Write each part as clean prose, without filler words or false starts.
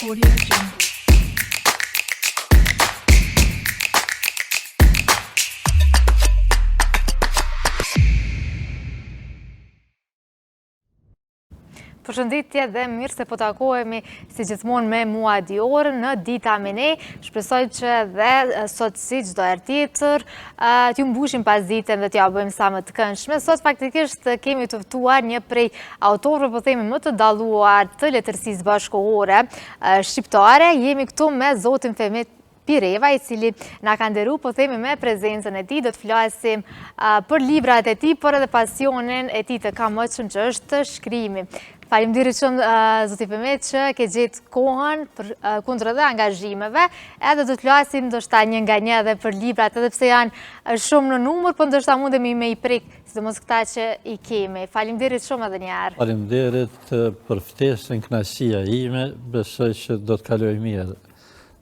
Audio Jungle. Përshëndetje dhe mirë se po takohemi si gjithmonë me mua Dior në Dita me ne. Shpresoj që dhe sot si çdo herë tjetër t'ju mbushim pas ditën dhe t'ja bëjmë sa më të këndshme. Sot faktikisht kemi të ftuar një prej autorëve, po themi më të dalluar të letërsisë bashkëkohore shqiptare. Jemi këtu me zotin Femit Pireva, i cili na ka nderuar, po themi, me prezencën e tij. Do të flasim për librat e tij, por edhe pasionin e tij të kamëshëm që është shkrimi. Faleminderit shumë, zoti Femit, që ke gjetë kohën për kundër edhe angazhimeve, edhe do të flasim ndoshta një nga një edhe për librat, edhe pse janë shumë në numër, por ndoshta mundemi me i prek, sidomos këta që i kemi. Faleminderit shumë edhe një herë. Faleminderit për ftesën, kënaqësia ime, besoj që do të kaloj mirë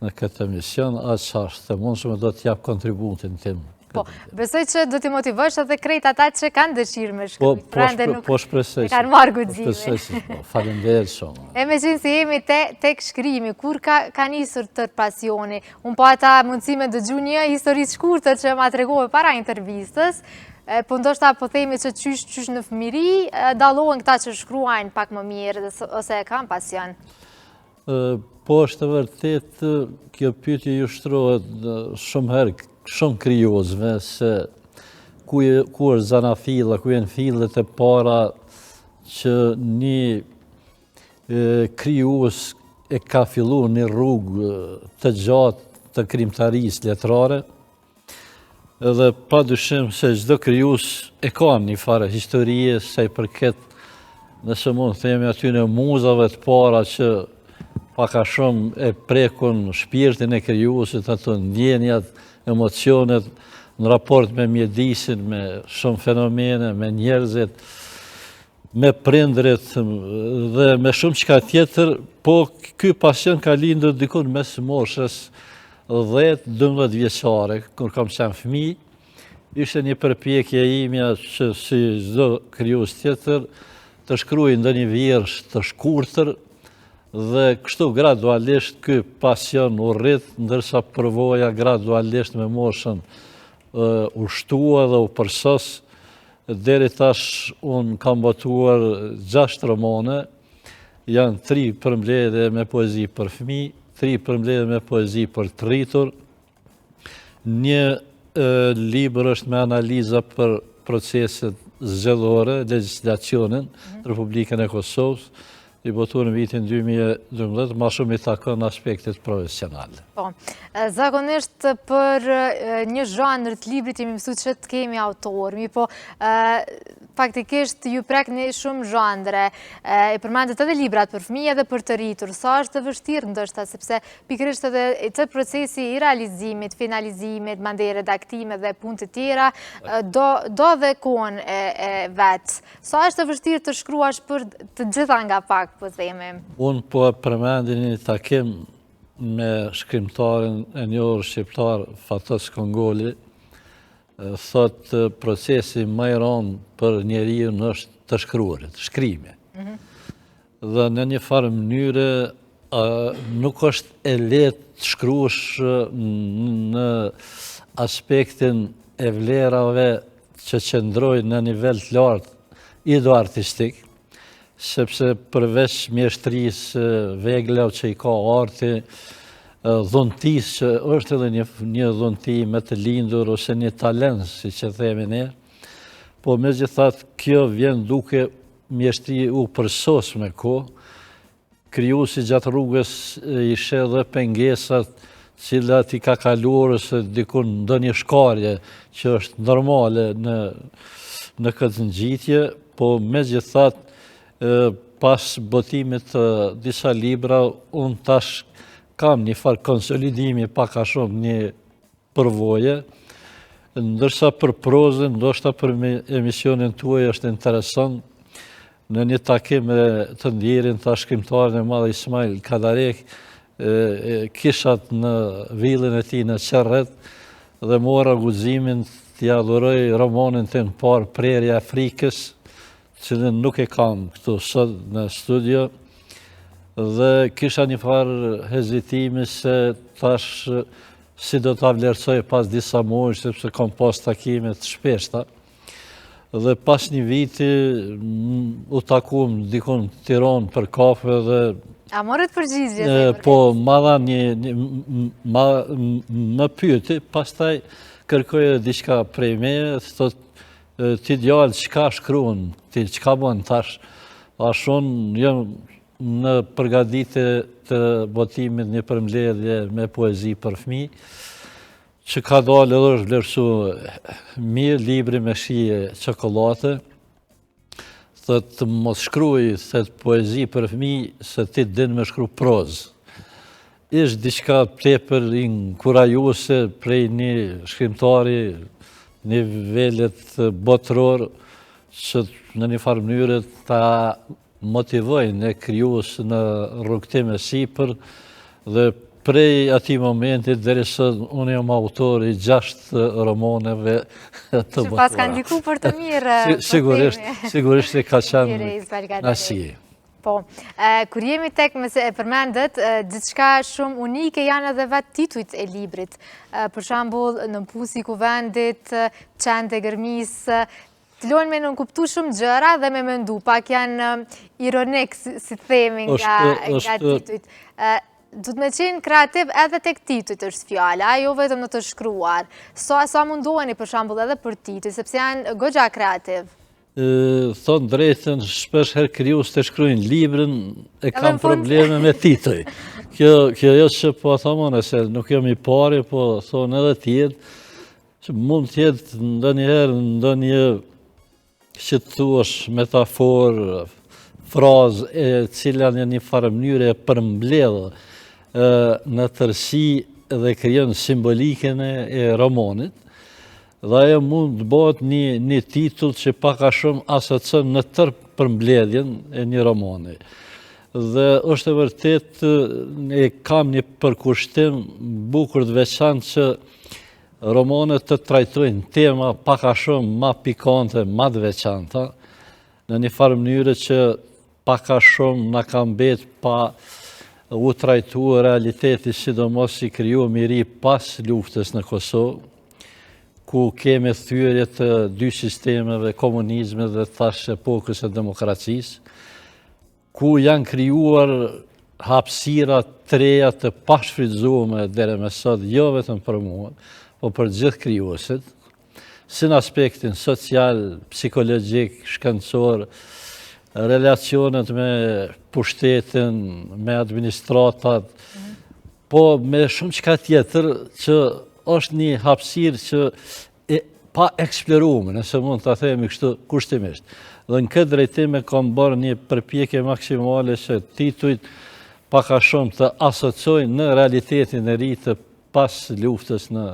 në këtë emision, aq është të mundshme do të jap kontributin tim. Po, besoj që do t'i motivosh edhe krejt ata që kanë dëshirë me shkrimit. Po shpresoj. Kanë marrë guximin. Faleminderit shumë. E me qenë si jemi tek shkrimi, kur ka nisur tërë pasioni? Unë po ata mundësime dëgju një histori të shkurtër që ma tregove para intervistës, po ndoshta po themi që qysh në fëmiri, dallohen këta që shkruajnë pak më mirë ose e kanë pasion. Po është e vërtet, kjo pyetje ju shtrohet shumë herë shumë krijuesve se ku është zanafilla, ku janë fillet e para që një krijues e ka filluar një rrugë të gjatë të krijimtarisë letrare. Edhe padyshim se çdo krijues e ka një farë historie sa i përket, nëse mund të themi, aty në muzave të para që pak a shumë e prekun shpirtin e krijuesit, ato ndjenjat, emocionet në raport me mjedisin, me shumë fenomene, me njerëzit, me prindrit dhe me shumë çka tjetër, po ky pasion ka lindur dikun mes moshës 10-12 vjeçare, kur kam qenë fëmijë. Ishte një përpjekje ime që si çdo krijues tjetër të shkruaj ndonjë vjersh të shkurtër, dhe kështu gradualisht ky pasion u rrit, ndërsa përvoja gradualisht me moshën u shtua dhe u përsos. Deri tash unë kam botuar 6 romane, janë 3 përmbledhje me poezi për fëmijë, 3 përmbledhje me poezi për të rritur. Një libër është me analiza për proceset zgjedhore, legjislacionin, Republikën e Kosovës, i botuar në vitin 2012, ma shumë i takon aspektit profesionale. Po, zakonisht për një zhanër të librit jemi mësuar që të kemi autor, po faktikisht ju prek një shumë zhanre, e përmendet edhe librat për fëmijë edhe për të rritur. Sa është të vështirë ndoshta, sepse pikërisht edhe të procesi i realizimit, finalizimit, mandej redaktime dhe punë të tjera, do dhe kohën e vetë. Sa është të vështirë të shkruash për të gjitha nga pak, po themi? Unë po përmendin një takim me shkrimtarin e njohur shqiptar Fatos Kongoli, thot procesi më i rëndë për njeriu është të shkruarit, shkrimi. Dhe në një farë mënyre nuk është e lehtë të shkruash në aspektin e vlerave që qëndrojnë në nivel të lartë ido-artistik, sepse përveç mjeshtrisë vegla që i ka arti, dhuntisë që është edhe një dhunti me të lindur ose një talent, si që themi ne, po megjithatë kjo vjen duke mjeshtri u përsos me kohë, krijuesi gjatë rrugës i sheh edhe pengesat cilat i ka kaluar ose dikun ndonjë shkarje që është normale në këtë ngjitje, po megjithatë pas botimit të disa libra, unë tash kam një farë konsolidimi, pak a shumë një përvoje, ndërsa për prozën, ndoshta për emisionin tuaj është interesant, në një takim të ndjerin të shkrimtarin e madh Ismail Kadarek, kishat në villën e tij në Qerret, dhe mora guximin t'ia dhuroj romanin tim të parë, Prerja e Frikës, cilën nuk e kam këtu sot në studio, dhe kisha një farë hezitimi se tash si do ta vlerësoj pas disa muaj, sepse kam pas takime të shpeshta. Dhe pas një viti u takuam dikun në Tiranë për kafe dhe A morët përgjigje? po më pyeti, pastaj kërkoi diçka prej meje, thotë ti djalë çka shkruan, ti çka bën tash? Thash unë jam në përgatitje të botimit një përmbledhje me poezi për fëmijë, që ka dalë edhe është vlerësu mirë, libri me shije çokolate. Thëtë mos shkruaj poezi për fëmijë se ti din me shkru prozë. Ishtë diçka tepër inkurajuese prej një shkrimtari nivelet botëror që në një farë mënyrë ta motivojnë e krijues në rrugtim e sipër dhe prej atij momenti derisa unë jam autor i 6 romaneve të Që pas kanë ndiku për të mirë. Sigurisht e ka qenë asije. Po, kur jemi tek me se e përmendet, diçka shumë unike janë edhe vetë titujt e librit. Për shembull, Në pusi kuvendit, Qend e gërmisë, të lojnë me nënkuptu shumë gjëra dhe me mendu, pak janë ironik, si themi nga titujt. Du të me qenë kreativ edhe tek titujt është fjala, jo vetëm në të shkruar. Sa mundoheni për shembull edhe për tituj, sepse janë goxha kreativ. Thonë drejtën, shpesh herë krijues të shkruajnë librin e kam probleme me tituj. Kjo jo që po thamon se nuk jam i pari, po thonë edhe tjetë, që mund tjetë ndonjëherë ndonjë që të thuash metaforë, frazë e cila në një farë mënyrë e përmbledhë në tërësi dhe krijon simbolikën e romanit, dhe ajo mund të bëhet një titull që pak a shumë asocion në tërë përmbledhjen e një romani. Dhe është e vërtet e kam një përkushtim bukur të veçantë që romanet të trajtojnë tema pak a shumë ma pikante, ma të veçanta, në një farë mënyrë që pak a shumë na ka mbet pa u trajtuar realiteti, sidomos i krijuar miri pas luftës në Kosovë, ku kemi thyrje të dy sistemeve, komunizmit dhe tash epokës e demokracisë, ku janë krijuar hapësira të reja të pashfrytzuara deri më sot, jo vetëm për mua, po për gjithë krijuesit, si në aspektin social, psikologjik, shkencor, relacionet me pushtetin, me administratat, po me shumë çka tjetër që është një hapësirë që pa eksploruar, nëse mund ta themi kështu kushtimisht. Dhe në këtë drejtim e kam bërë një përpjekje maksimale që titujt pak a shumë të asociojnë në realitetin e ri të pas luftës në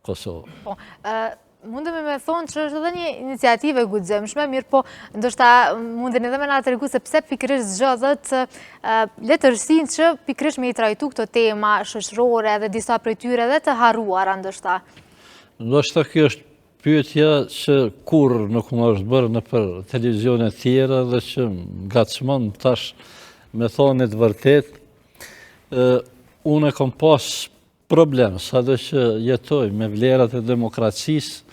Kosovë. Po, mundemi me thonë që është edhe një iniciative guximshme, mirë po ndoshta mundeni edhe me na tregu se pse pikërisht zgjodhet letërsinë që pikërisht me i trajtu këto tema shoqërore dhe disa prej tyre edhe të harruara ndoshta. Ndoshta kjo është pyetja që kur nuk më është bërë në për televizione tjera dhe që ngacmon tash me thonë të vërtet. Unë kam pas problem, sado që jetoj me vlerat e demokracisë,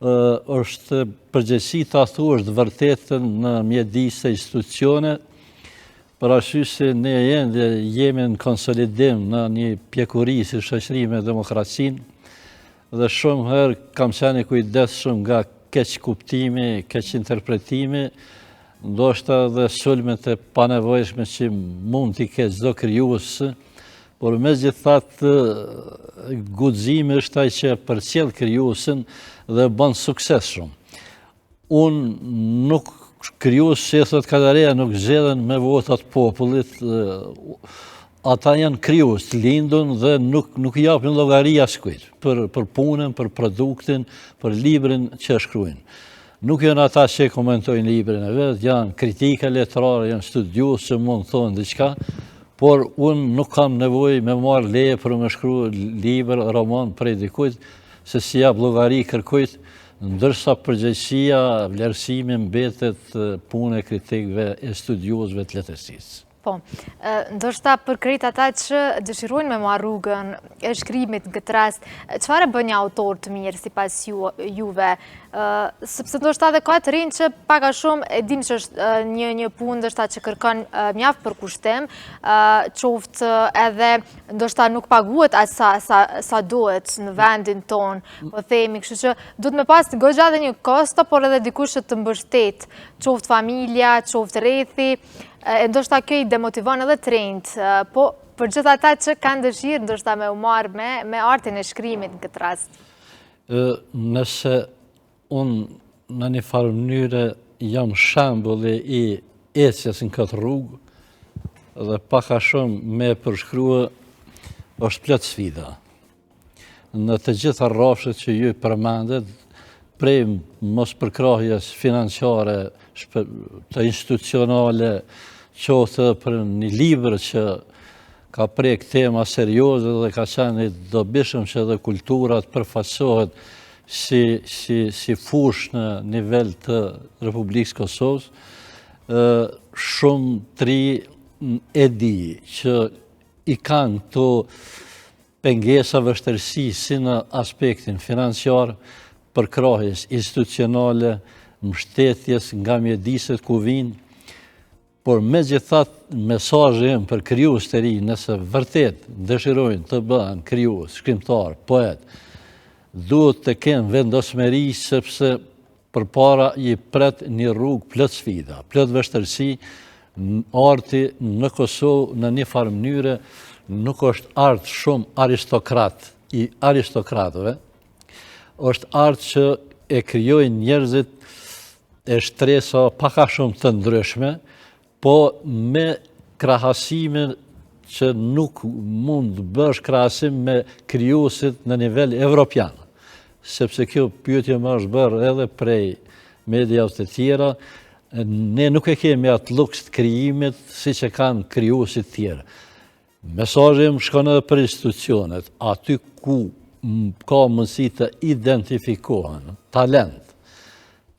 është përgjegjësi ta thuash të vërtetën në mjedis e institucione, për arsye se ne jemi në konsolidim në një pjekuri si shoqëri me demokracinë, dhe shumë herë kam qenë i kujdesshëm nga keq kuptimi, keq interpretimi, ndoshta dhe sulmet e panevojshme që mund t'i ketë çdo krijues, por megjithatë guximi është ai që përcjell krijuesin dhe bën sukses shumë. Unë nuk krijues që thot Kadareja nuk zgjedhen me votat popullit, ata janë krijues, lindun dhe nuk i japin llogari askujt për punën, për produktin, për librin që shkruajnë. Nuk janë ata që komentojnë librin e vet, janë kritika letrare, janë studiues që mund thonë diçka, por unë nuk kam nevojë me marrë leje për me shkruar libër, roman prej dikujt, se si jap llogari kërkujt, ndërsa përgjegjësia, vlerësimi mbetet punë e kritikëve e studiuesve të letërsisë. Po, ndoshta për krejt ata që dëshirojnë me marrë rrugën e shkrimit në këtë rast, çfarë bën një autor të mirë sipas juve? Sepse ndoshta edhe ka të rinë që pak a shumë e dim që është një punë ndoshta që kërkon mjaft për kushtim, qoftë edhe ndoshta nuk paguhet as sa duhet në vendin ton, po themi, kështu që duhet me pas goxha edhe një kosto, por edhe dikush që të mbështet, qoftë familja, qoftë rrethi. Ndoshta kjo i demotivon edhe të rinjt, po për gjithë ata që kanë dëshirë ndoshta me u marrë me artin e shkrimit në këtë rast. Nëse unë në një farë mënyre jam shembulli i ecjes në këtë rrugë dhe pak a shumë me përshkrua është plot sfida. Në të gjitha rrafshet që ju përmendet, prej mos përkrahjes financiare të institucionale, qoftë për një libër që ka prek tema serioze dhe ka qenë i dobishëm që edhe kultura të përfaqësohet si fush në nivel të Republikës Kosovës, shumë tri e di që i kanë këto pengesa vështërsi si në aspektin financiar, përkrahjes institucionale, mbështetjes nga mjediset ku vinë, por me gjithat mesazhi im për krijues të ri, nëse vërtet dëshirojnë të bëhen krijues, shkrimtar, poet, duhet të kenë vendosmëri sepse përpara i pret një rrugë plot sfida, plot vështërsi. Arti në Kosovë në një farë mënyre nuk është art shumë aristokrat i aristokratëve, është art që e krijojnë njerëzit e shtresa pak a shumë të ndryshme, po me krahasimin që nuk mund bësh krahasim me krijuesit në nivel evropian. Sepse kjo pyetje më është bërë edhe prej mediave të tjera, ne nuk e kemi atë luks të krijimit siç e kanë krijuesit tjerë. Mesazhi im shkon edhe për institucionet, aty ku ka mundësi të identifikohen talent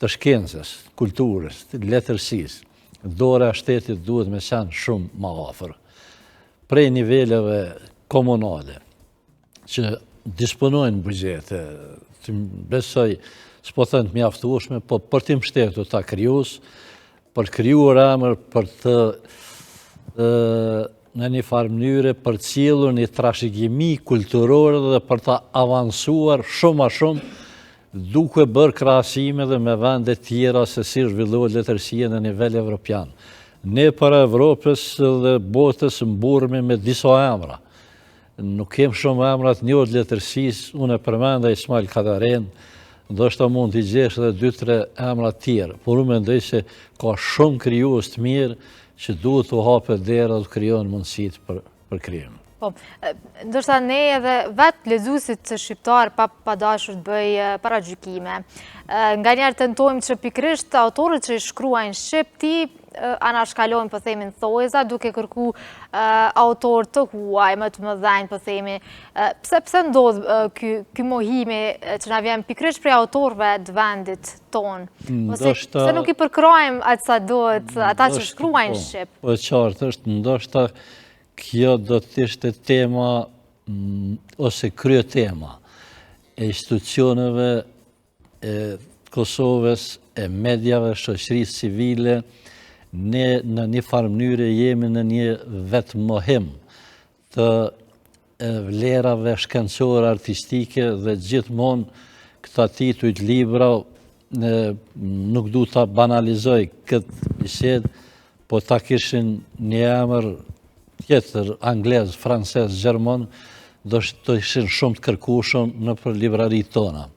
të shkencës, kulturës, të letërsisë, dora e shtetit duhet me qenë shumë më afër. Prej niveleve komunale që disponojnë buxhete, besoj s'po thënë të mjaftueshme, po për të mbështetur ta krijues, për krijuar emër, për të në një farë mënyre për cilur një trashëgimi kulturore dhe për ta avancuar shumë a shumë, duke bërë krahasime dhe me vende tjera se si zhvillohet letërsia në nivel evropian. Ne para Evropës dhe botës mburremi me disa emra. Nuk kem shumë emra të njohur letërsisë, unë e përmenda Ismail Kadaren, ndoshta mund t'i gjesh edhe 2-3 emra të tjerë, por unë mendoj se ka shumë krijues të mirë që duhet të hapet dera dhe të krijohen mundësit për krijim. Po, ndoshta ne edhe vetë lexuesit shqiptar pa dashur të bëj paragjykime. Nganjëherë tentojmë që pikërisht autorët që shkruajnë shqip anashkalojnë, po themi, në thojza, duke kërku autor të huaj, më të mëdhenj, po themi. Pse ndodh ky mohimi që na vjen pikërisht prej autorëve të vendit tonë? Pse nuk i përkrojmë atë sa duhet ata që shkruajnë shqip? Po qartë është, ndoshta kjo do të ishte tema ose krye tema e institucioneve e Kosovës, e mediave, shoqërisë civile. Ne në një farë mënyre jemi në një vetmohim të vlerave shkencore artistike dhe gjithmonë këta titujt libra, nuk du ta banalizoj këtë bisedë, po ta kishin një emër tjetër, anglez, francez, gjerman, do të ishin shumë të kërkueshëm në për librarit tona.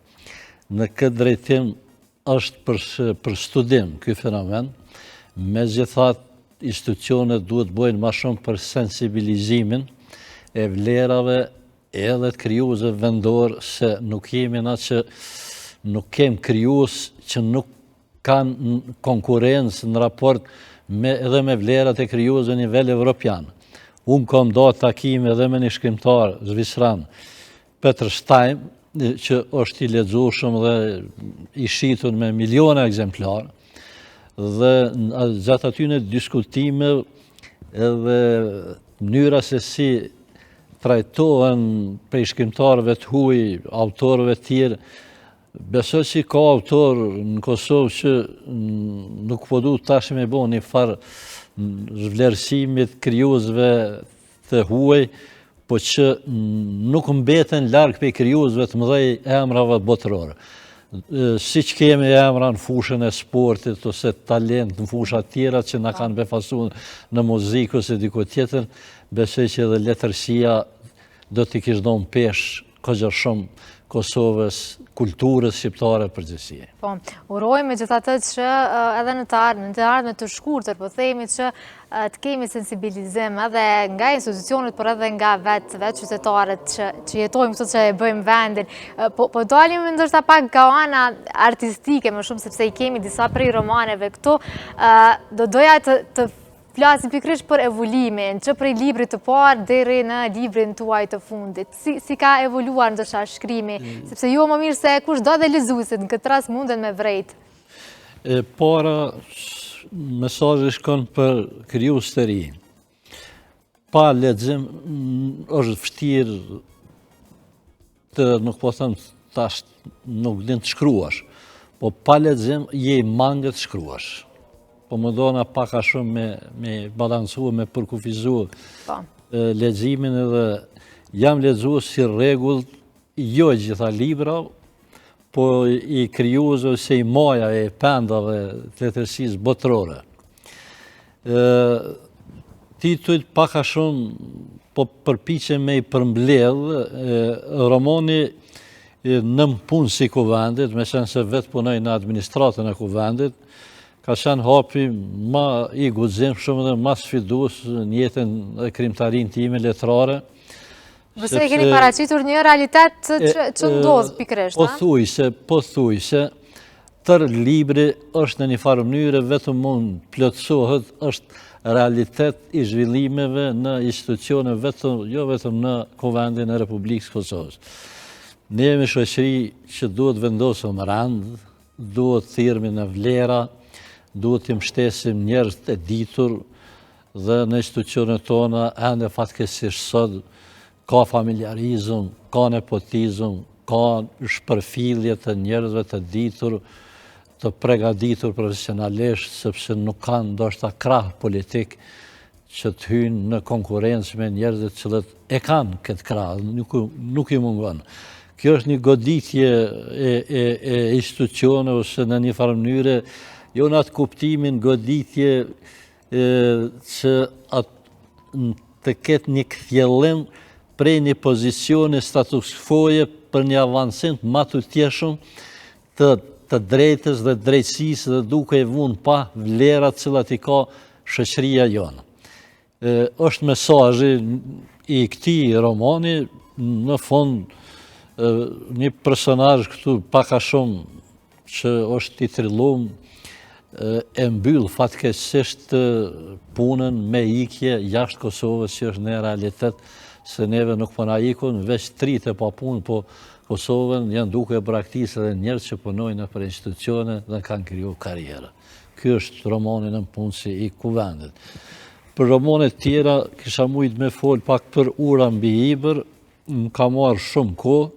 Në këtë drejtim është për studim ky fenomen. Megjithatë, institucionet duhet bëjnë më shumë për sensibilizimin e vlerave edhe të krijuesve vendor, se nuk jemi na që nuk kem krijues që nuk kanë konkurrencë në raport edhe me vlerat e krijuesve në nivel evropian. Unë kam dalë takime edhe me një shkrimtar zvisran, Petr Stein, që është i lexueshëm dhe i shitur me miliona ekzemplar, dhe gjatë atyre diskutime edhe mënyra se si trajtohen prej shkrimtarëve të huaj, autorëve të tjerë. Besoj që ka autor në Kosovë që nuk po du tash me bo një farë zhvlerësimit krijuesve të huaj, po që nuk mbeten larg prej krijuesve të mëdhej emrave botërore. Siç kemi emra në fushën e sportit ose talent në fusha tjera që na kanë befasuar në muzikë ose diku tjetër, besoj që edhe letërsia do t'i kishte dhënë peshë kogja shumë Kosovës, kulturës shqiptare përgjithësi. Po, urojmë megjithatë që edhe në të ardhmen të shkurtër, po themi që të kemi sensibilizim edhe nga institucionet, por edhe nga vetë qytetarët që jetojmë këto që e bëjmë vendin. Po dalim ndoshta pak nga ana artistike më shumë, sepse i kemi disa prej romaneve këtu. Do doja të flasim pikërisht për evoluimin, që prej librit të parë deri në librin tuaj të fundit. Si ka evoluar ndoshta shkrimi, sepse ju më mirë se kushdo dhe lexuesit në këtë rast munden me vrejt. Para mesazhi shkon për krijues të rinj. Pa lexim është vështirë të, nuk po them tash nuk din të shkruash, po pa lexim je i mangët të shkruash. Po më dona paka shumë me balancu, me përkufizu leximin, edhe jam lexuar si rregull jo gjitha libra, po i krijuesve se i maja e pendave të letërsisë botërore. Titujt paka shumë po përpiqem me i përmbledh romani Nëm punë si kuvendit, me qenë se vetë punoj në administratën e kuvendit, ka qenë hapi ma i guximshëm dhe ma sfidues në jetën e krimtarin time letrare. Vëse e keni paraqitur një realitet që ndodh pikërisht, a? Po thujse, tër libri është në një farë mënyrë vetëm mund plotësohet, është realitet i zhvillimeve në institucione jo vetëm në kuvendin e Republikës Kosovës. Ne jemi shoqëri që duhet vendosëm rand, duhet thirrmi në vlera, duhet të mbështesim njerëz të ditur, dhe në institucionet tona ende fatkeqësisht sot ka familjarizëm, ka nepotizëm, ka shpërfillje të njerëzve të ditur, të përgatitur profesionalisht, sepse nuk kanë ndoshta krah politik që të hyjnë në konkurrencë me njerëzit që e kanë këtë krah, nuk i mungon. Kjo është një goditje e institucione ose në një farë mënyre, jo në atë kuptimin goditje që të ketë një kthjellim prej një pozicioni status quo-je për një avancim më të tjeshëm të drejtës dhe drejtësisë dhe duke e vënë pa vlerat cilat i ka shoqëria jonë. Është mesazhi i këtij romani, në fund një personazh këtu paka shumë që është i thrillum e mbyll fatkeqësisht punën me ikje jashtë Kosovës, që është në realitet se neve nuk po na ikun veç tritë pa punë, po Kosovën janë duke braktisë edhe njerëz që punojnë për institucione dhe kanë kriju karrierë. Ky është romani Nëm punësi i kuvendit. Për romanet tjera kisha mujt me fol pak për Ura mbi Ibër, më ka marrë shumë kohë.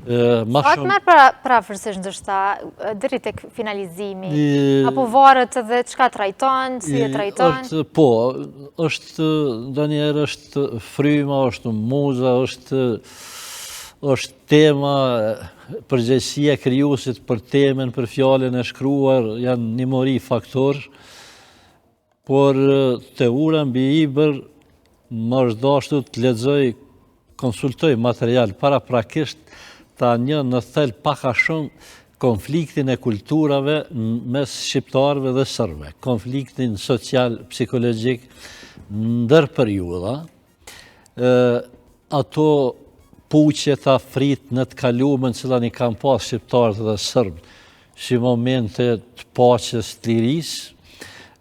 Sa të merë prafërsisht ndoshta deri tek finalizimi, apo varet edhe çka trajton, si e trajton? Po, është ndonjëherë është fryma, është muza, është tema, përgjegjësia e krijuesit për temën, për fjalën e shkruar, janë nimëri faktor, por te Ura mbi Ibër më është dashur të lexoj, konsultoj material paraprakisht ta një në thel paka shumë konfliktin e kulturave mes shqiptarëve dhe serbëve, konfliktin social, psikologjik ndër periudha, ato puqje të afrit në të kaluamën që i kanë pas shqiptarët dhe serbët, si momente të paqes të lirisë,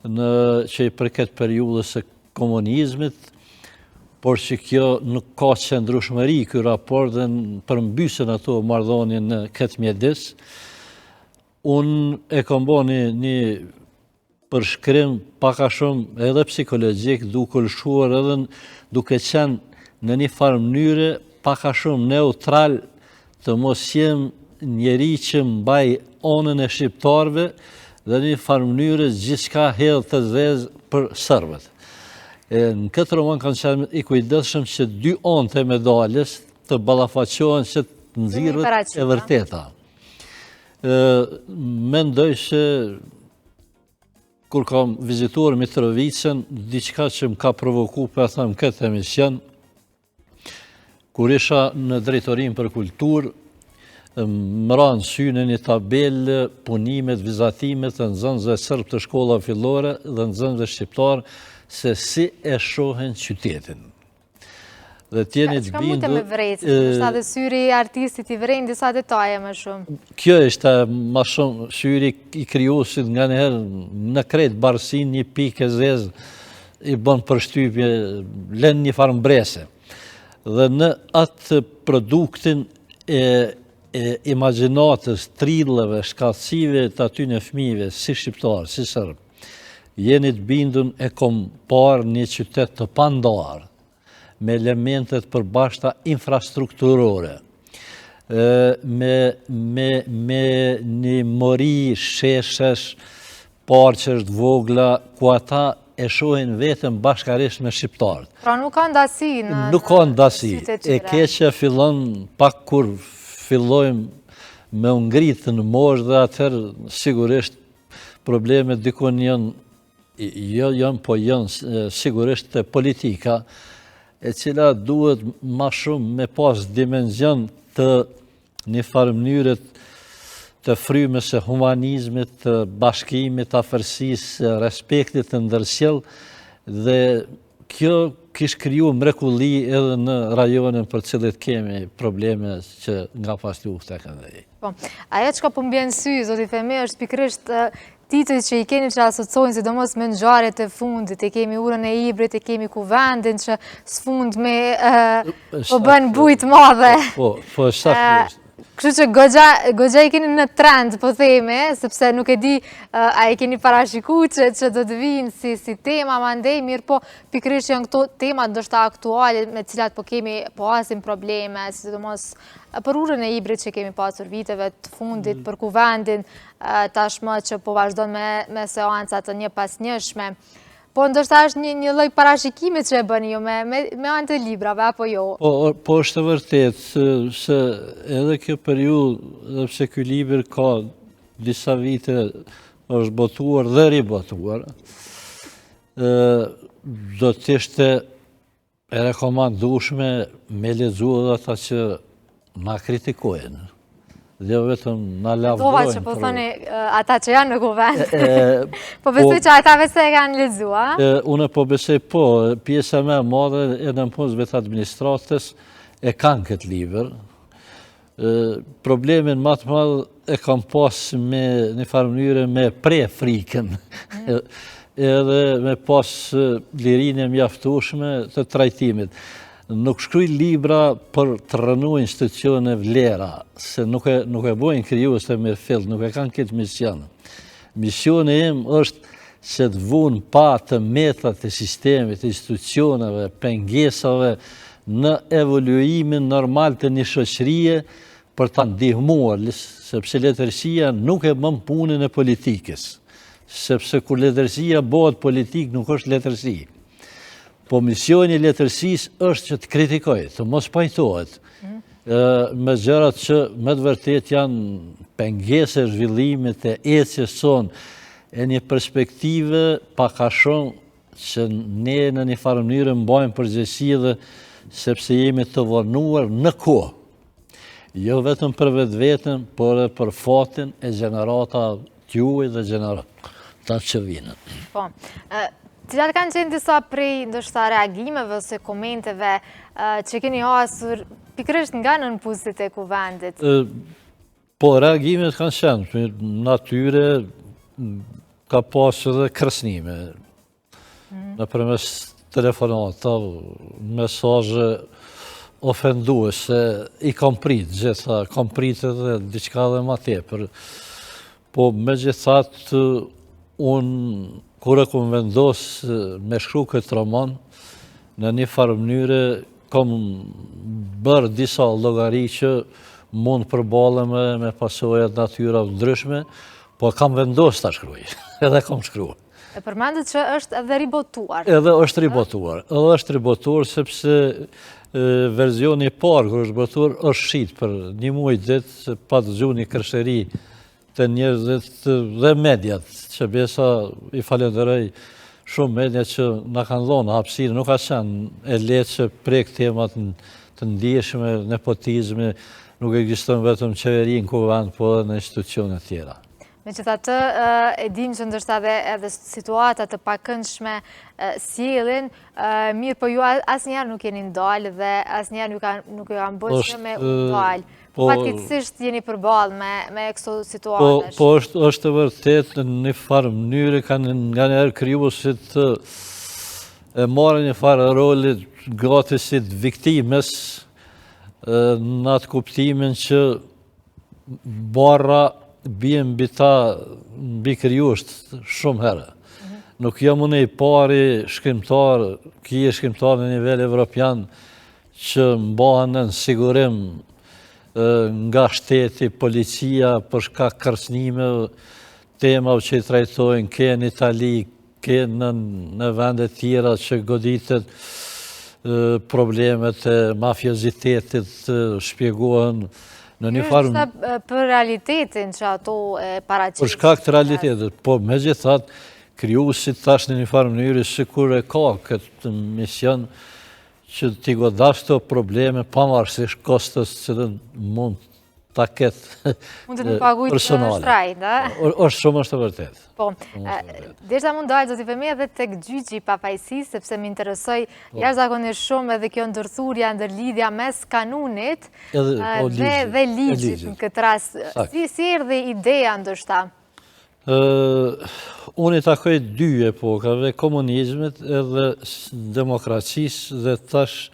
që i përket periudhës së komunizmit, por që kjo nuk ka qëndrueshmëri ky raport dhe përmbysen ato marrëdhënie në këtë mjedis. Unë e kam bërë një përshkrim paka shumë edhe psikologjik, duke lëshuar edhe duke qenë në një farë mënyre paka shumë neutral, të mos jem njeri që mbaj onën e shqiptarëve dhe një farë mënyre gjithçka hedh të zezë për serbët. Në këtë roman kanë qenë i kujdesshëm që dy anë të medaljes të ballafaqohen që të nxirret e vërteta. Mendoj se kur kam vizituar Mitrovicën, diçka që më ka provokuar për them këtë emision, kur isha në drejtorinë për kulturë, më ranë syne një tabelë punimet, vizatimet të nxënësve serb të shkollave fillore dhe nxënësve shqiptar se si e shohin qytetin. Dhe t'jeni të bindur... Çka mund të me vrejtë, nështë edhe syri artistit i vrejnë disa detaje më shumë? Kjo ishte më shumë syri i krijuesit nga njëherë në kretë barësin një pikë e zezë i bën përshtypje, lën një farë mbrese. Dhe në atë produktin e imagjinatës, trillëve, shkallësive të aty në fëmijëve, si shqiptarë, si sërbë, jeni të bindun e kom parë një qytet të pandarë, me elementet përbashkëta infrastrukturore, me një mori, sheshesh, parqesh të vogla, ku ata e shohin vetëm bashkarisht me shqiptarët. Pra nuk ka ndasi në nuk ka ndasi. E keqja fillon pak kur fillojmë me u ngritë në moshë dhe atëherë sigurisht problemet dikon janë sigurisht të politika, e cila duhet ma shumë me pas dimenzion të një farë mënyrët të frymës së humanizmit, të bashkimit, afërsisë, respektit të ndërsjellë, dhe kjo kishte kriju mrekulli edhe në rajonin për cilët kemi probleme që nga pas lufta kanë. Po, ajo çka po mbjen sy, zoti Fehmi, është pikërisht titujt që i keni që asocojnë sidomos me ngjarjet e fundit, e kemi urën e Ibrit, e kemi Kuvendin që s'fund me po bën bujtë madhe. Po, saktë. Kështu që goxha i keni në trend, po theme, sepse nuk e di a i keni parashikuar që do të vinë si tema mandej, mirë po pikërisht janë këto tema ndoshta aktuale me cilat po kemi asim probleme, sidomos për urën e Ibrit që kemi pasur viteve të fundit, për Kuvendin tashmë që po vazhdon me seancat të një pas njëshme. Po ndoshta është një lloj parashikimi që e bëni ju me anë të librave, apo jo? Po është vërtet, se edhe kjo periudhë, dhe pse ky libër ka disa vite është botuar dhe ribotuar, do të ishte e rekomandueshme me lexu edhe ata që na kritikojnë. Dhe vetëm na lavdojnë. Dova që po thoni ata që janë në Kuvend. Po besoj që ata vetë e kanë lexuar. Unë po besoj po, pjesa më e madhe e nënpunësve të administratës e kanë këtë libër. Problemin më të madh e kam pas me një farë mënyre me frikën. Edhe me pas lirinë e mjaftueshme të trajtimit. Nuk shkruaj libra për të rënuar institucione vlera, se nuk e bojnë krijues të mirëfill, nuk e kanë këtë mision. Misioni im është që të vunë pa të metat e sistemit, të institucioneve, pengesave në evoluimin normal të një shoqërie për ta ndihmuar, sepse letërsia nuk e bën punën e politikës. Sepse kur letërsia bëhet politik, nuk është letërsi. Po misioni i letërsisë është që të kritikoj, të mos pajtohet me gjërat që me të vërtet janë pengese zhvillimit e ecjes sonë e një perspektive pak a shumë që ne në një farë mënyrë mbajmë përgjegjësi dhe sepse jemi të vonuar në kohë. Jo vetëm për vetveten, por edhe për fatin e gjenerata t'juaj dhe gjenerata që vinë. Po. Cilat kanë qenë disa prej ndoshta reagimeve ose komenteve që keni hasur pikërisht nga nënpunësit e Kuvendit? Po, reagimet kanë qenë, natyre ka pasur edhe kërcënime. Nëpërmes telefonata, mesazhe ofenduese, i kam prit gjitha, kam prit edhe diçka dhe ma tepër. Po megjithatë unë kur e kom vendos me shkru këtë roman, në një farë mënyre kom bërë disa llogari që mund përballem me pasojat natyra ndryshme, po kam vendos ta shkruaj, edhe kam shkruar. E përmendet që është edhe ribotuar. Edhe është ribotuar, sepse versioni i parë kur është botuar është shit për një muaj ditë, se pa dëgju një kërshëri të njerëzit dhe mediat, që besa i falenderoj shumë media që na kanë dhënë hapësirë, nuk ka qenë e lehtë që prek temat të ndjeshme, nepotizmi, nuk ekziston vetëm qeveri në kuvend, po edhe në institucione tjera. Megjithatë, e dim që ndoshta edhe situata të pakëndshme sjellin, mirë, po ju asnjëherë nuk jeni ndalë dhe asnjëherë nuk ju kanë bërë që me ndalë. Fatkeqësisht jeni përballë me këto situatash. Po është vërtet në një farë mënyrë kanë nganjëherë krijuesit e marrin një farë roli gati si të viktimës në atë kuptimin që barra bie mbi krijuesht shumë herë. Nuk jam unë i pari shkrimtar, kije shkrimtar në nivel evropian që mbahen në sigurim nga shteti, policia, për shkak kërcënimeve, temave që i trajtojnë ke në Itali, ke në vende tjera që goditet problemet e mafiozitetit shpjegohen në një farë. Për realitetin që ato paraqisin. Për shkak të realitetit, po megjithatë krijuesi tash në një farë mënyrë sikur e ka këtë mision që t'i godash këto probleme pavarësisht kostos që mund ta ketë mund të të paguajë shtrajt, është vërtet. Po, derisa mund dalë do t'i vëmi edhe tek gjyqi i papajësisë, sepse më interesoj jashtëzakonisht shumë edhe kjo ndërthurja, ndërlidhja mes kanunit dhe ligjit në këtë rast. Si erdhi ideja ndoshta? Unë i takoj dy epokave, komunizmit edhe demokracisë, dhe tash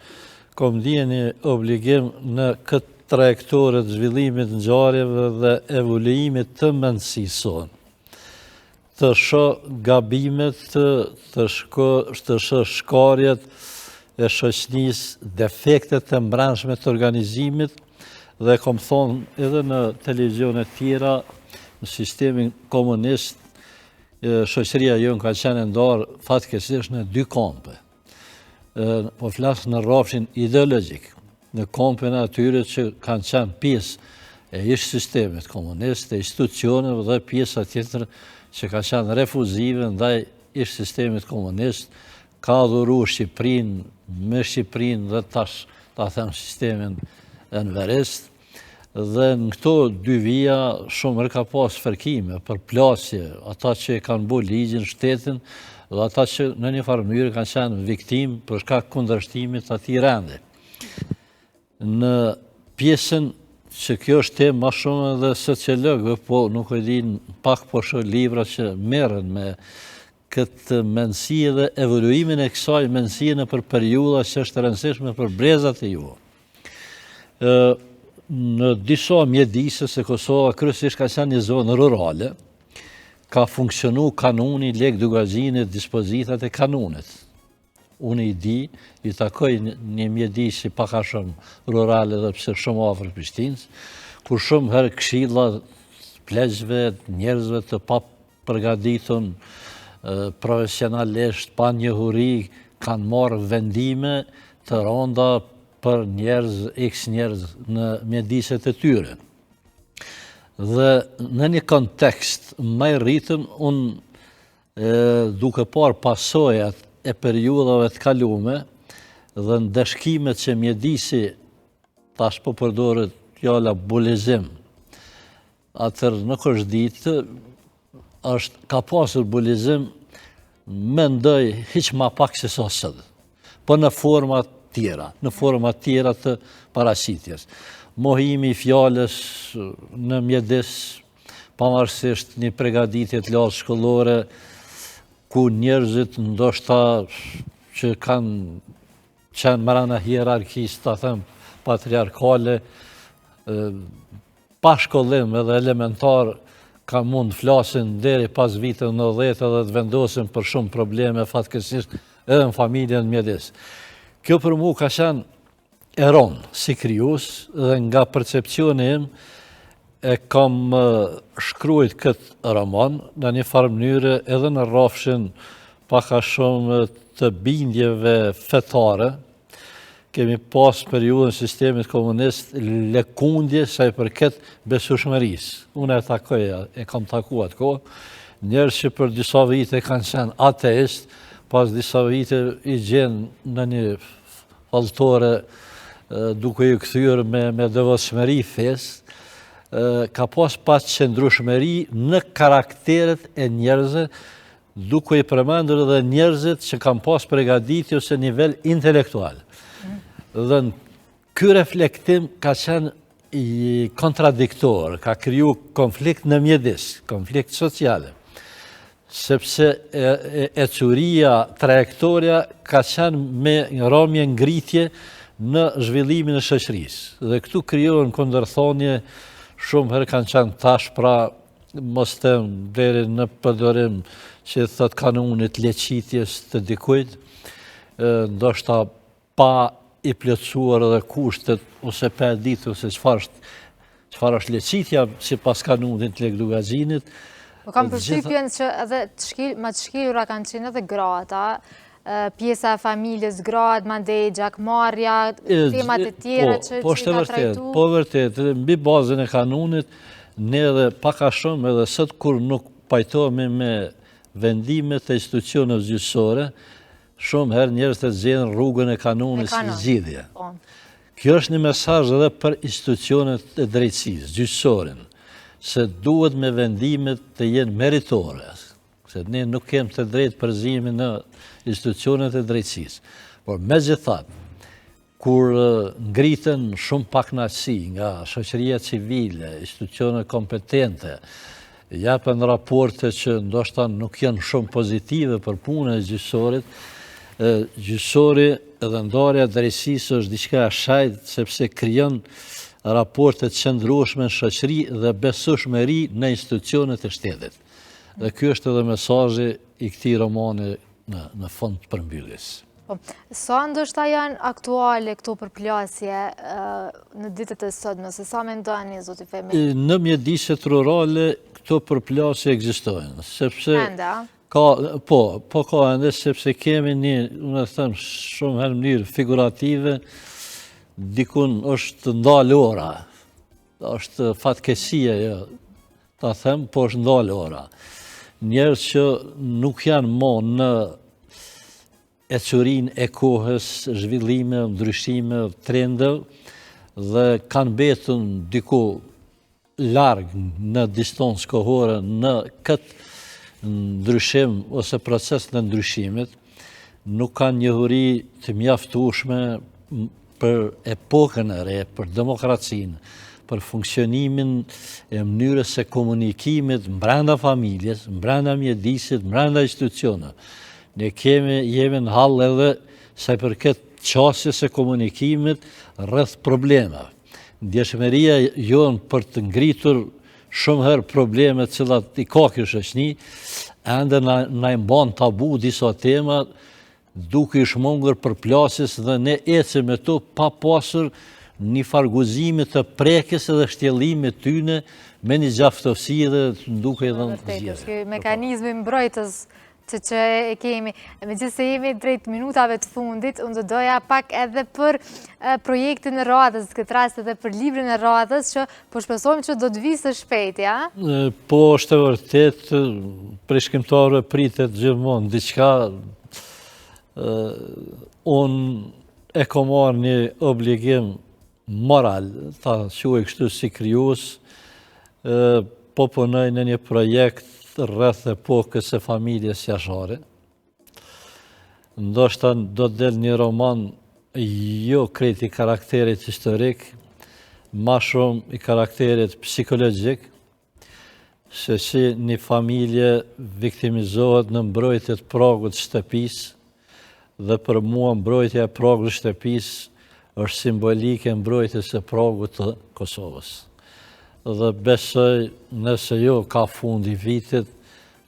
kom ndjen një obligim në këtë trajektore të zhvillimit në ngjarjeve dhe evoluimit të mendësisë sonë. Të shoh gabimet, të shoh shkarjet e shoqënisë, defektet e mbrëmshme të organizimit, dhe kom thonë edhe në televizione tjera, në sistemin komunist, shoqëria jonë ka qenë ndarë fatkeqësisht në dy kompe. Po flas në rrafshin ideologjik, në kompin atyre që kanë qenë pjesë e ish sistemit komunist, e institucioneve, dhe pjesa tjetër që ka qenë refuzive ndaj ish sistemit komunist, ka dhuru Shqipërinë, me Shqipërinë dhe tash ta them sistemin enverist. Dhe në këto dy vija shumë ka pas fërkime për plasje, ata që kanë bu ligjin, shtetin, dhe ata që në një farë mënyrë kanë qenë viktim për shkak kundërshtimit atij rendi. Në pjesën që kjo është temë më shumë edhe sociologëve, po nuk e din pak po shoh libra që merren me këtë mendësi dhe evoluimin e kësaj mendësie nëpër periudha që është e rëndësishme për brezat e juve. Në disa mjedise se Kosova kryesisht ka qenë një zonë rurale, ka funksionu kanuni leg dugaxhinit, dispozitat e kanunit. Unë i di, i takoj një mjedis që pak a shumë rurale dhe pse shumë afër Prishtinës, kur shumë herë këshilla pleqëve, njerëzve të pa përgatitur profesionalisht, pa njohuri, kanë marrë vendime të rënda për x njerëz në mjediset e tyre. Dhe në një kontekst më i rritëm, unë duke parë pasojat e periudhave të kalume dhe ndeshkimet që mjedisi, tash po përdoret fjala bulizim, atër nuk është ditë, ka pasur bulizim, mendoj hiq ma pak se sa sot, po në format tjera të paraqitjes. Mohimi i fjalës në mjedis, pavarësisht një përgatitje të lartë shkollore, ku njerëzit ndoshta që kanë qenë marrë hierarkisë, ta them, patriarkale, pa shkollim edhe elementar, ka mund flasin deri pas viteve 90 edhe të vendosin për shumë probleme fatkeqësisht edhe në familjen mjedis. Kjo për mu ka qenë eron si krijues dhe nga percepcioni im e kam shkruajt këtë roman në një farë mënyrë edhe në rrafshin paka shumë të bindjeve fetare. Kemi pas periudhën sistemit komunist lëkundje sa i përket besueshmërisë. Unë e kam takuar atë kohë, njerëz që për disa vite kanë qenë ateist, pas disa vite i gjenë në një falltore duke i kthyer me devotshmëri fesë. Ka pas qëndrueshmëri në karakteret e njerëzve, duke i përmendur edhe njerëzit që kanë pas përgatitje ose nivel intelektual. Dhe ky reflektim ka qenë i kontradiktor, ka kriju konflikt në mjedis, konflikt sociale, sepse ecuria, trajektoria ka qenë me rrëmje ngritje në zhvillimin e shoqërisë. Dhe këtu krijohen kundërthonje, shumë herë kanë qenë tash, pra mos them deri në përdorim që thot kanunit leqitjes të dikujt, ndoshta pa i plotësuar edhe kushtet ose pa ditur se çfarë është leqitja sipas kanunit të Legdugaxhinit. Po kam përshtypjen që edhe më të shkelura kanë qenë edhe grata, pjesa e familjes, gratë, mandej gjakmarrja, temat e tjera që i ka trajtuar. Po vërtet, mbi bazën e kanunit, ne edhe paka shumë edhe sot kur nuk pajtohemi me vendimet e institucioneve gjyqësore, shumë herë njerëz të zgjedhin rrugën e kanunit si zgjidhje. Kjo është një mesazh edhe për institucionet e drejtësisë, gjyqësorin, se duhet me vendimet të jenë meritore, se ne nuk kemi të drejtë përzimi në institucionet e drejtësisë. Por megjithatë, kur ngritën shumë pakënaqësi nga shoqëria civile, institucionet kompetente, japen raporte që ndoshta nuk janë shumë pozitive për punën e gjyqësorit, gjyqësori edhe ndarja e drejtësisë është diçka e shajtë sepse krijon raporte të qëndrueshme në shoqëri dhe besueshmëri në institucionet e shtetit. Dhe ky është edhe mesazhi i këtij romani në fund të përmbylljes. Sa ndoshta janë aktuale këto përplasje në ditët e sotme, se sa mendoni zoti Femir? Në mjediset rurale këto përplasje ekzistojnë, sepse ka ende sepse kemi një, unë e them shumë herë mënyrë figurative, dikun është ndalë ora, është fatkeqësia, ta them, po është ndalë ora. Njerëz që nuk janë më në ecurin e kohës, zhvillime, ndryshime, trendeve, dhe kanë betun diku largë në distancë kohore në këtë ndryshim ose proces në ndryshimit, nuk kanë njohuri të mjaftueshme për epokën e re, për demokracinë, për funksionimin e mënyrës së komunikimit brenda familjes, brenda mjedisit, brenda institucioneve. Ne jemi në hall edhe sa i përket qasjes së komunikimit rreth problemeve. Ndjeshmëria jonë për të ngritur shumë herë problemet cilat i ka kjo shoqëni, ende na i mban tabu disa tema, duke i shmungur përplasjes dhe ne ecim me to pa pasur një farguzimit të prekjes dhe shtjellimit tyne me një gjaftësi dhe duke i dhënë zgjedhje. Ky mekanizmi mbrojtës që e kemi. Megjithëse jemi drejt minutave të fundit, unë do doja pak edhe për projektin e radhës, këtë rast edhe për librin e radhës, që po shpresojmë që do të vijë së shpejti, a? Po, është e vërtet, për shkrimtarëve pritet gjithmonë diçka. Unë e kam marrë një obligim moral, ta quaj kështu si krijues, po punoj në një projekt rreth epokës së familjes jashare. Ndoshta do të del një roman jo krejt i karakterit historik, ma shumë i karakterit psikologjik, se si një familje viktimizohet në mbrojtje të pragut të shtëpisë, dhe për mua mbrojtja e pragut të shtëpisë është simbolike mbrojtjes së pragut të Kosovës. dhe besoj nëse jo ka fundi vitit,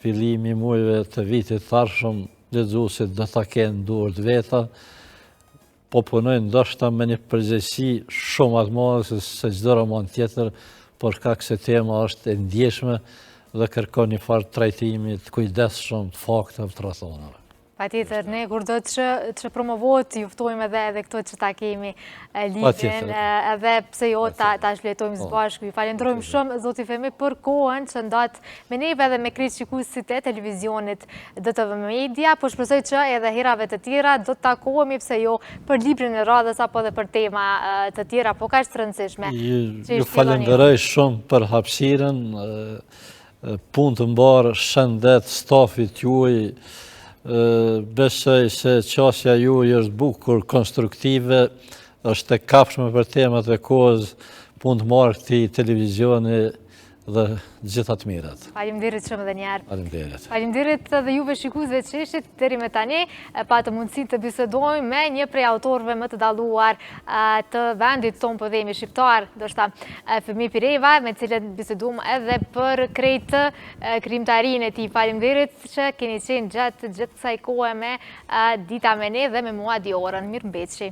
fillimi muajve të vitit tarshëm, lexuesit do ta kenë duart veta, po punojnë ndoshta me një përgjegjësi shumë të madhe se çdo roman tjetër, por shkak se tema është e ndjeshme dhe kërkon një farë trajtimi të kujdesshëm të fakteve të rrethonave. Patjetër, ne kur do të promovohet, juftojmë edhe këto që ta kemi lidhjen, edhe pse jo ta shfletojmë së bashku. Ju falenderojmë shumë, zoti Fehmi, për kohën që ndat me neve edhe me krejt shikuesit e televizionit DTV Media, po shpresoj që edhe herave të tjera do të takohemi, pse jo për librin e radhës apo edhe për tema të tjera, po kaq të rëndësishme. Ju falenderoj shumë për hapësirën, punë të mbarë, shëndet stafit juaj. Besoj se qasja juaj është bukur, konstruktive, është e kapshme për temat e kohës, punë të marrë këtij televizioni dhe gjitha të mirat. Faleminderit shumë edhe një herë. Faleminderit. Faleminderit edhe juve shikuesve të Sheshit, deri me tani patëm mundësi të bisedojmë me një prej autorëve më të dalluar të vendit tonë, po themi shqiptar, ndoshta Fehmi Pireva, me cilën biseduam edhe për krejt krijimtarinë e tij. Faleminderit që keni qenë gjatë kësaj kohe me Dita me ne dhe me mua Diorën. Mirëmbëjtje.